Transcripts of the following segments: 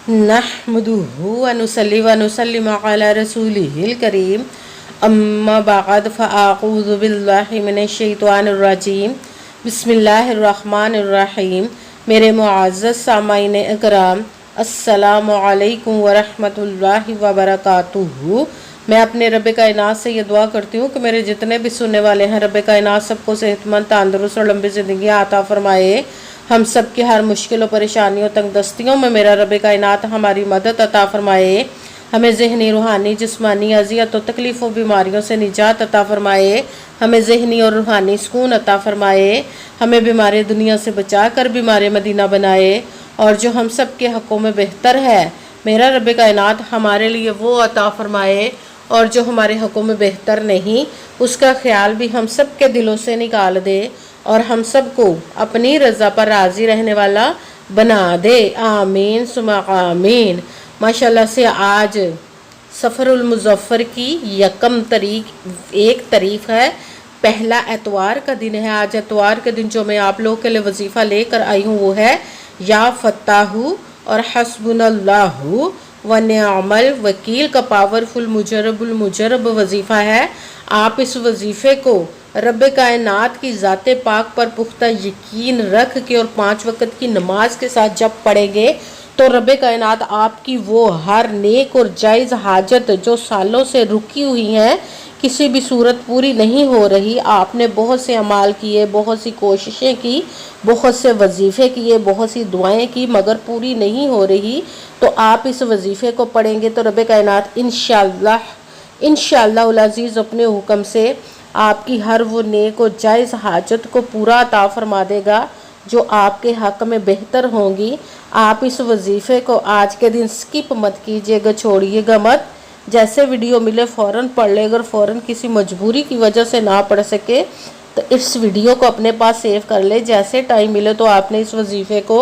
नहमदुहु व नुसल्ली व नुसल्लिमु अला रसूलिहिल करीम अम्मा बअद फ़अऊज़ु बिल्लाहि मिनश शैतानिर रजीम बिस्मिल्लाहिर रहमानिर रहीम। मेरे मुअज़्ज़ज़ सामाईन इकराम, अस्सलामु अलैकुम व रहमतुल्लाहि व बरकातुहू। मैं अपने रब कायनात से ये दुआ करती हूँ कि मेरे जितने भी सुनने वाले हैं, रब कायनात सबको सेहतमंद, तंदुरुस्त और लंबी ज़िंदगी अता फरमाए। हम सब की हर मुश्किल और परेशानियों, तंगदस्तियों में मेरा रब कायनात हमारी मदद अता फरमाए। हमें ज़हनी, रूहानी, जिस्मानी अज़ियत और तकलीफ़ों, बीमारियों से निजात अता फरमाए। हमें ज़हनी और रूहानी सुकून अता फरमाए। हमें बीमारी दुनिया से बचा कर बीमारी मदीना बनाए, और जो हम सब के हक़ों में बेहतर है मेरा रब कायनात हमारे लिए वो अता फरमाए, और जो हमारे हक़ों में बेहतर नहीं उसका ख्याल भी हम सब के दिलों से निकाल दे, और हम सबको अपनी रज़ा पर राज़ी रहने वाला बना दे। आमीन सुमा आमीन। माशाल्लाह से आज सफ़रुल मुज़फ़्फ़र की यकम एक तारीख है, पहला एतवार का दिन है। आज एतवार के दिन जो मैं आप लोगों के लिए वजीफ़ा लेकर आई हूँ वो है या फ़त्ताहु और हस्बुनल्लाहु व निअमल वकील का पावरफुल मुजरब वजीफ़ा है। आप इस वजीफ़े को रब कायनात की ज़ाते पाक पर पुख्ता यकीन रख के और 5 वक़्त की नमाज के साथ जब पढ़ेंगे तो रब कायनात आपकी वो हर नेक और जायज़ हाजत जो सालों से रुकी हुई हैं, किसी भी सूरत पूरी नहीं हो रही, आपने बहुत से अमाल किए, बहुत सी कोशिशें की, बहुत से वजीफ़े किए, बहुत सी दुआएं की, मगर पूरी नहीं हो रही, तो आप इस वजीफ़े को पढ़ेंगे तो रब कायनात इंशाअल्लाह उल अज़ीज़ अपने हुक्म से आपकी हर वो नेक और जायज़ हाजत को पूरा अता फरमा देगा जो आपके हक़ में बेहतर होंगी। आप इस वजीफ़े को आज के दिन स्किप मत कीजिएगा, छोड़िएगा मत। जैसे वीडियो मिले फ़ौरन पढ़ ले। अगर फ़ौरन किसी मजबूरी की वजह से ना पढ़ सके तो इस वीडियो को अपने पास सेव कर ले। जैसे टाइम मिले तो आपने इस वजीफ़े को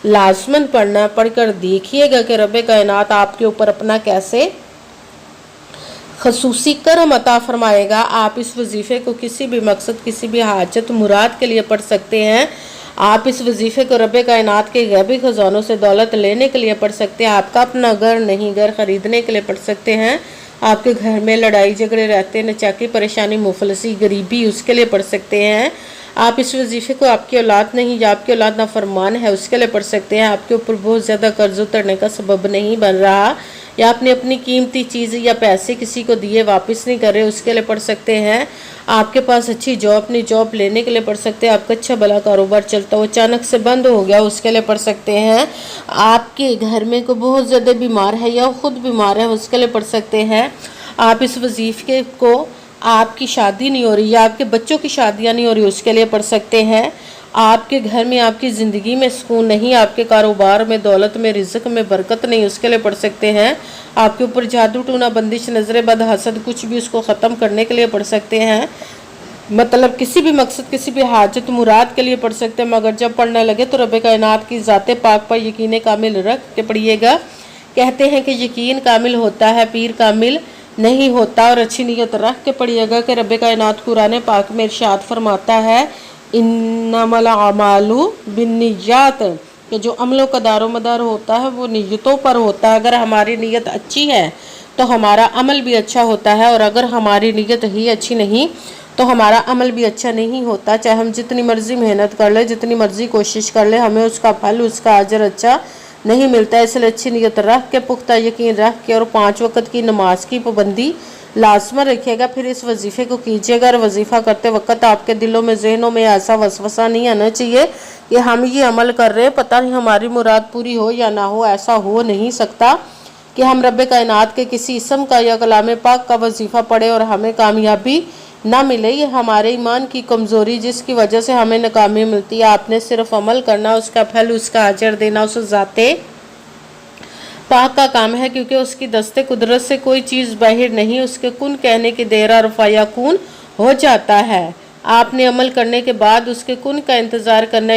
लाजमन पढ़ना। पढ़कर देखिएगा कि रब कायनात आपके ऊपर अपना कैसे खसूसी करम अता फरमाएगा। आप इस वजीफ़े को किसी भी मकसद, किसी भी हाजत मुराद के लिए पढ़ सकते हैं। आप इस वजीफ़े को रब कायनात के गैबी ख़जानों से दौलत लेने के लिए पढ़ सकते हैं। आपका अपना घर नहीं, घर ख़रीदने के लिए पढ़ सकते हैं। आपके घर में लड़ाई झगड़े रहते, नचाकी, परेशानी, मुफलसी, गरीबी, उसके लिए पढ़ सकते हैं। आप इस वजीफ़े को आपकी औलाद नहीं या आपकी औलाद नाफरमान है उसके लिए पढ़ सकते हैं। आपके ऊपर बहुत ज़्यादा कर्ज उतरने का सबब नहीं बन रहा, या आपने अपनी कीमती चीज़ या पैसे किसी को दिए वापस नहीं कर रहे, उसके लिए पढ़ सकते हैं। आपके पास अच्छी जॉब, अपनी जॉब लेने के लिए पढ़ सकते हैं। आपका अच्छा भला कारोबार चलता हो अचानक से बंद हो गया, उसके लिए पढ़ सकते हैं। आपके घर में कोई बहुत ज़्यादा बीमार है या खुद बीमार है, उसके लिए पढ़ सकते हैं। आप इस वजीफ़े को आपकी शादी नहीं हो रही या आपके बच्चों की शादियाँ नहीं हो रही, उसके लिए पढ़ सकते हैं। आपके घर में, आपकी ज़िंदगी में सुकून नहीं, आपके कारोबार में, दौलत में, रिज़्क़ में बरकत नहीं, उसके लिए पढ़ सकते हैं। आपके ऊपर जादू टूना, बंदिश, नज़र बद, हसद, कुछ भी उसको ख़त्म करने के लिए पढ़ सकते हैं। मतलब किसी भी मकसद, किसी भी हाजत मुराद के लिए पढ़ सकते हैं। मगर जब पढ़ने लगे तो रब कायनात की ज़ाते पाक पर यकीन कामिल रख के पढ़िएगा। कहते हैं कि यकीन कामिल होता है, पीर कामिल नहीं होता। और अच्छी नीयत रख के पढ़िएगा कि रब कायनात कुरान पाक में इरशाद फरमाता है इन्नमल अमालु बिन्नियात, कि जो अमलों का दारोमदार होता है वो नीयतों पर होता है। अगर हमारी नीयत अच्छी है तो हमारा अमल भी अच्छा होता है, और अगर हमारी नीयत ही अच्छी नहीं तो हमारा अमल भी अच्छा नहीं होता। चाहे हम जितनी मर्जी मेहनत कर ले, जितनी मर्जी कोशिश कर ले, हमें उसका फल, उसका अजर अच्छा नहीं मिलता। इसलिए अच्छी नीयत रख के, पुख्ता यकीन रख के, और 5 वक़्त की नमाज की पाबंदी लाजमन रखिएगा। फिर इस वजीफ़े को कीजिएगा, और वजीफ़ा करते वक्त आपके दिलों में, जहनों में ऐसा वसवसा नहीं आना चाहिए कि हम ये अमल कर रहे हैं, पता नहीं हमारी मुराद पूरी हो या ना हो। ऐसा हो नहीं सकता कि हम रब कायनात के किसी इसम का या कलाम पाक का वजीफ़ा पढ़े और हमें कामयाबी ना मिले। ये हमारे ईमान की कमज़ोरी जिसकी वजह से हमें नाकामी मिलती है। आपने सिर्फ अमल करना, उसका फल, उसका अजर देना उस ज़ाते पाक का काम है, क्योंकि उसकी दस्ते कुदरत से कोई चीज़ बाहर नहीं, उसके कुन कहने की देर रफ़ाया कुन हो जाता है। आपने अमल करने के बाद उसके कुन का इंतज़ार करना।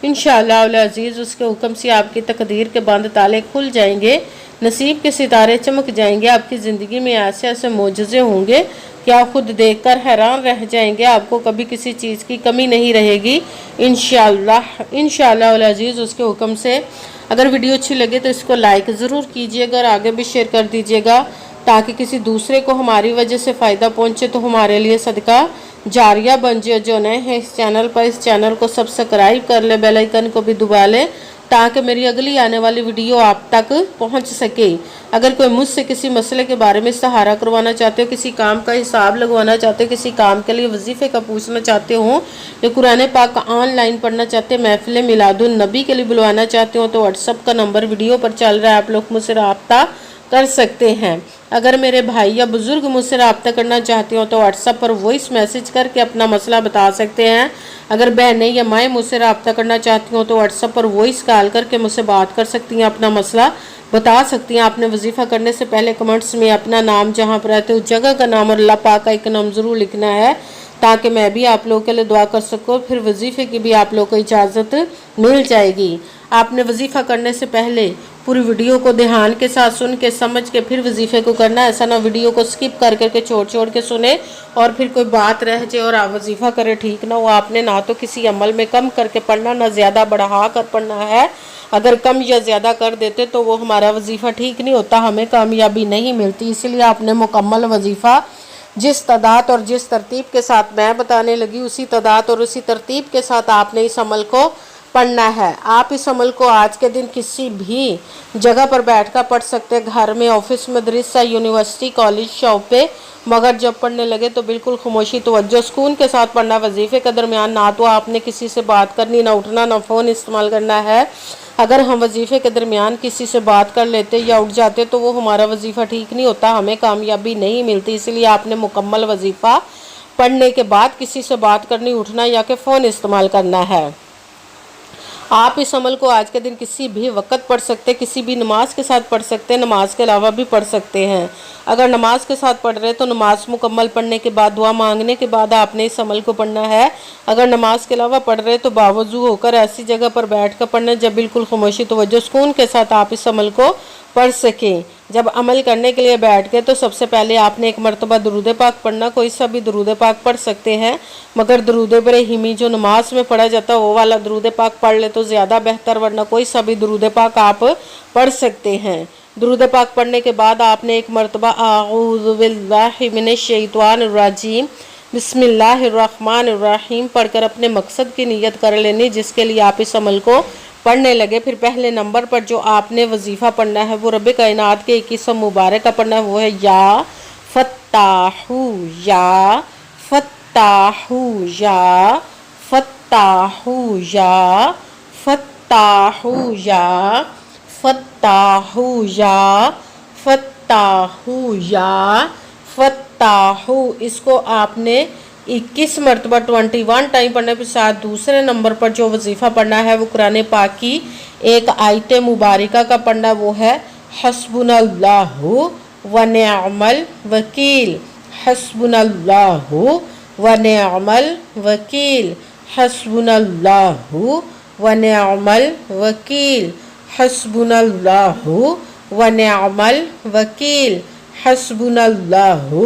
इंशाअल्लाह उल अज़ीज़ उसके हुक्म से आपकी तकदीर के बंद ताले खुल जाएंगे, नसीब के सितारे चमक जाएंगे। आपकी ज़िंदगी में ऐसे ऐसे मोजज़े होंगे कि आप खुद देखकर हैरान रह जाएंगे। आपको कभी किसी चीज़ की कमी नहीं रहेगी इंशाअल्लाह उल अज़ीज़ उसके हुक्म से। اگر ویڈیو اچھی لگے تو اس کو لائک ضرور کیجیے گا اور آگے بھی شیئر کر دیجیے گا تاکہ کسی دوسرے کو ہماری وجہ سے فائدہ پہنچے تو ہمارے لیے صدقہ جاریہ بن جائے۔ جو نئے ہیں اس چینل پر، اس چینل کو سبسکرائب کر لے، بیل آئیکن کو بھی دبا لے تاکہ میری اگلی آنے والی ویڈیو آپ تک پہنچ سکے۔ اگر کوئی مجھ سے کسی مسئلے کے بارے میں استخارہ کروانا چاہتے ہو، کسی کام کا حساب لگوانا چاہتے ہو، کسی کام کے لیے وظیفے کا پوچھنا چاہتے ہو، یا قرآن پاک کا آن لائن پڑھنا چاہتے ہیں، محفل میلاد النبی کے لیے بلوانا چاہتے ہو تو واٹس ایپ کا نمبر ویڈیو پر چل رہا ہے، آپ لوگ مجھ سے رابطہ کر سکتے ہیں۔ اگر میرے بھائی یا بزرگ مجھ سے رابطہ کرنا چاہتے ہو تو واٹس ایپ پر وائس میسج کر کے اپنا مسئلہ بتا سکتے ہیں۔ اگر بہنیں یا مائیں مجھ سے رابطہ کرنا چاہتی ہوں تو واٹس ایپ پر وائس کال کر کے مجھ سے بات کر سکتی ہیں، اپنا مسئلہ بتا سکتی ہیں۔ آپ نے وظیفہ کرنے سے پہلے کمنٹس میں اپنا نام، جہاں پر رہتے ہو اس جگہ کا نام اور اللہ پاک کا ایک نام ضرور لکھنا ہے تاکہ میں بھی آپ لوگوں کے لیے دعا کر سکوں، پھر وظیفے کی بھی آپ لوگوں کو اجازت مل جائے گی۔ آپ نے وظیفہ کرنے سے پہلے پوری ویڈیو کو دھیان کے ساتھ سن کے سمجھ کے پھر وظیفے کو کرنا ہے، ایسا نہ ویڈیو کو سکپ کر کے چھوڑ کے سنے اور پھر کوئی بات رہ جائے اور آپ وظیفہ کرے، ٹھیک نہ ہو۔ آپ نے نہ تو کسی عمل میں کم کر کے پڑھنا، نہ زیادہ بڑھا کر پڑھنا ہے۔ اگر کم یا زیادہ کر دیتے تو وہ ہمارا وظیفہ ٹھیک نہیں ہوتا، ہمیں کامیابی نہیں ملتی۔ اس لیے آپ نے مکمل وظیفہ جس تعداد اور جس ترتیب کے ساتھ میں بتانے لگی اسی تعداد اور اسی ترتیب کے ساتھ آپ نے اس عمل کو پڑھنا ہے۔ آپ اس عمل کو آج کے دن کسی بھی جگہ پر بیٹھ کر پڑھ سکتے، گھر میں، آفس، مدرسہ، یونیورسٹی، کالج، شاپ پہ، مگر جب پڑھنے لگے تو بالکل خاموشی، توجہ، سکون کے ساتھ پڑھنا۔ وظیفے کے درمیان نہ تو آپ نے کسی سے بات کرنی، نہ اٹھنا، نہ فون استعمال کرنا ہے۔ اگر ہم وظیفے کے درمیان کسی سے بات کر لیتے یا اٹھ جاتے تو وہ ہمارا وظیفہ ٹھیک نہیں ہوتا، ہمیں کامیابی نہیں ملتی۔ اس لیے آپ نے مکمل وظیفہ پڑھنے کے بعد کسی سے بات کرنی، اٹھنا یا کہ فون استعمال کرنا ہے۔ آپ اس عمل کو آج کے دن کسی بھی وقت پڑھ سکتے، کسی بھی نماز کے ساتھ پڑھ سکتے، نماز کے علاوہ بھی پڑھ سکتے ہیں۔ اگر نماز کے ساتھ پڑھ رہے تو نماز مکمل پڑھنے کے بعد، دعا مانگنے کے بعد آپ نے اس عمل کو پڑھنا ہے۔ اگر نماز کے علاوہ پڑھ رہے تو باوضو ہو کر ایسی جگہ پر بیٹھ کر پڑھنا جب بالکل خاموشی، توجہ، سکون کے ساتھ آپ اس عمل کو پڑھ سکیں۔ جب عمل کرنے کے لیے بیٹھ گئے تو سب سے پہلے آپ نے ایک مرتبہ درود پاک پڑھنا، کوئی سا بھی درود پاک پڑھ سکتے ہیں، مگر درود ابراہیمی جو نماز میں پڑھا جاتا ہے وہ والا درود پاک پڑھ لے تو زیادہ بہتر، ورنہ کوئی سا بھی درود پاک آپ پڑھ سکتے ہیں۔ درود پاک پڑھنے کے بعد آپ نے ایک مرتبہ اعوذ باللہ من الشیطان الرجیم بسم اللہ الرحمن الرحیم پڑھ کر اپنے مقصد کی نیت کر لینی جس کے لیے آپ اس عمل کو پڑھنے لگے۔ پھر پہلے نمبر پر جو آپ نے وظیفہ پڑھنا ہے وہ رب کائنات کے ایک اسم مبارک کا پڑھنا ہے، وہ ہے یا فتاحو، یا فتاحو، یا فتاحو، یا فتاحو، یا فتاحو، یا فتاحو، یا فتاحو۔ اس کو آپ نے 21 مرتبہ 21 ٹائم پڑھنے کے ساتھ دوسرے نمبر پر جو وظیفہ پڑھنا ہے وہ قرآن پاک کی ایک آیت مبارکہ کا پڑھنا، وہ ہے حسبنا اللہ ونعم الوکیل، حسبنا اللہ ونعم الوکیل، حسبنا اللہ ونعم الوکیل، حسبنا اللہ ونعم الوکیل، حسبنا اللہ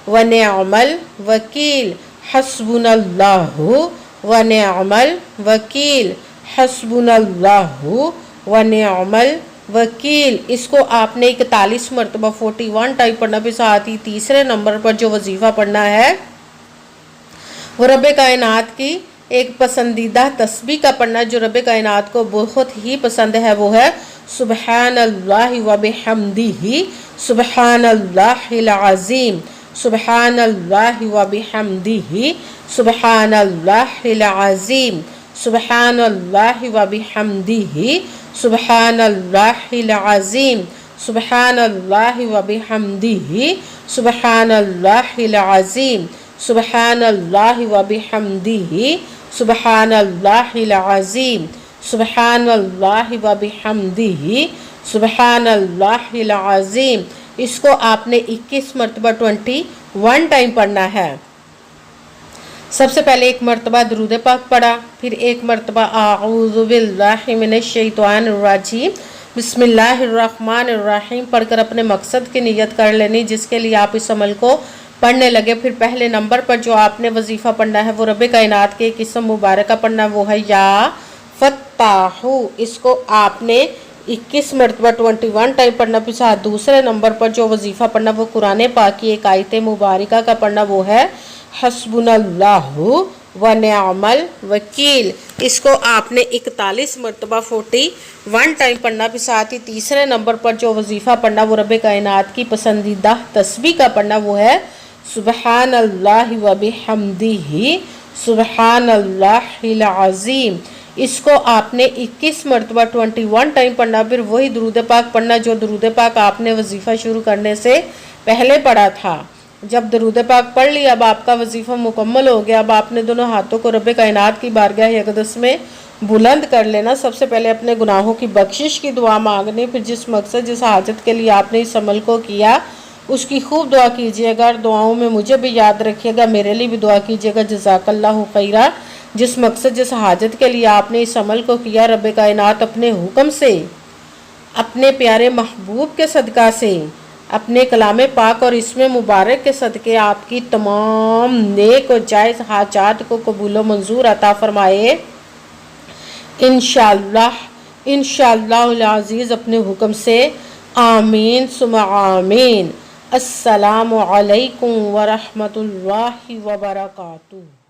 ونعم الوکیل، حسبنا اللہ ونعم الوکیل، حسبنا اللہ ونعم الوکیل۔ اس کو آپ نے 41 مرتبہ 41 ٹائم پڑھنا، پھر ساتھ ہی تیسرے نمبر پر جو وظیفہ پڑھنا ہے وہ رب کائنات کی ایک پسندیدہ تسبیح کا پڑھنا جو رب کائنات کو بہت ہی پسند ہے، وہ ہے سبحان اللہ وبحمدہ، سبحان اللہ العظیم، سبحان اللہ وبحمدہ، سبحان اللہ العظیم، سبحان اللہ وبحمدہ، سبحان اللہ العظیم، سبحان اللہ وبحمدہ، سبحان اللہ العظیم، سبحان اللہ وبحمدہ، سبحان اللہ العظیم، سبحان اللہ وبحمدہ، سبحان اللہ العظیم۔ اس کو آپ نے 21 مرتبہ 21 ٹائم پڑھنا ہے۔ سب سے پہلے ایک مرتبہ درود پاک پڑھا، پھر ایک مرتبہ اعوذ باللہ من الشیطان الرجیم بسم اللہ الرحمن الرحیم پڑھ کر اپنے مقصد کی نیت کر لینی جس کے لیے آپ اس عمل کو پڑھنے لگے۔ پھر پہلے نمبر پر جو آپ نے وظیفہ پڑھنا ہے وہ رب کائنات کے ایک اسم مبارک کا پڑھنا، وہ ہے یا فتاحو۔ اس کو آپ نے 21 मरतबा 21 टाइम पढ़ना के साथ दूसरे नंबर पर जो वजीफ़ा पढ़ना वो कुरान पाक की एक आयत मुबारका का पढ़ना वो है हस्बुनल्लाहु व निअमल वकील। इसको आपने 41 मरतबा 41 टाइम पढ़ना के साथ ही तीसरे नंबर पर जो वजीफ़ा पढ़ना वो रब कायनात की पसंदीदा तस्बीह का पढ़ना वो है सुबहानल्लाहि व बिहम्दिही सुबहानल्लाहिल अज़ीम। इसको आपने 21 मरतबा 21 टाइम पढ़ना, फिर वही दुरूद पाक पढ़ना जो दुरूद पाक आपने वजीफ़ा शुरू करने से पहले पढ़ा था। जब दरूद पाक पढ़ लिया, अब आपका वजीफ़ा मुकम्मल हो गया। अब आपने दोनों हाथों को रब कायनात की बारगाह अक़दस में बुलंद कर लेना। सबसे पहले अपने गुनाहों की बख्शिश की दुआ मांगनी, फिर जिस मकसद जिस हाजत के लिए आपने इस अमल को किया उसकी खूब दुआ कीजिएगा और दुआओं में मुझे भी याद रखिएगा, मेरे लिए भी दुआ कीजिएगा। जज़ाकल्लाहु खैरा। जिस मकसद जिस हाजत के लिए आपने इस अमल को किया, रब कायनात अपने हुक्म से, अपने प्यारे महबूब के सदका से, अपने कलाम पाक और इसमें मुबारक के सदके आपकी तमाम नेक और जायज़ हाजात को कबूल मंजूर अता फरमाए इंशाअल्लाह अज़ीज़ अपने हुक्म से। आमीन सुम्मा आमीन। अस्सलामु अलैकुम व रहमतुल्लाहि व बरकातुहू।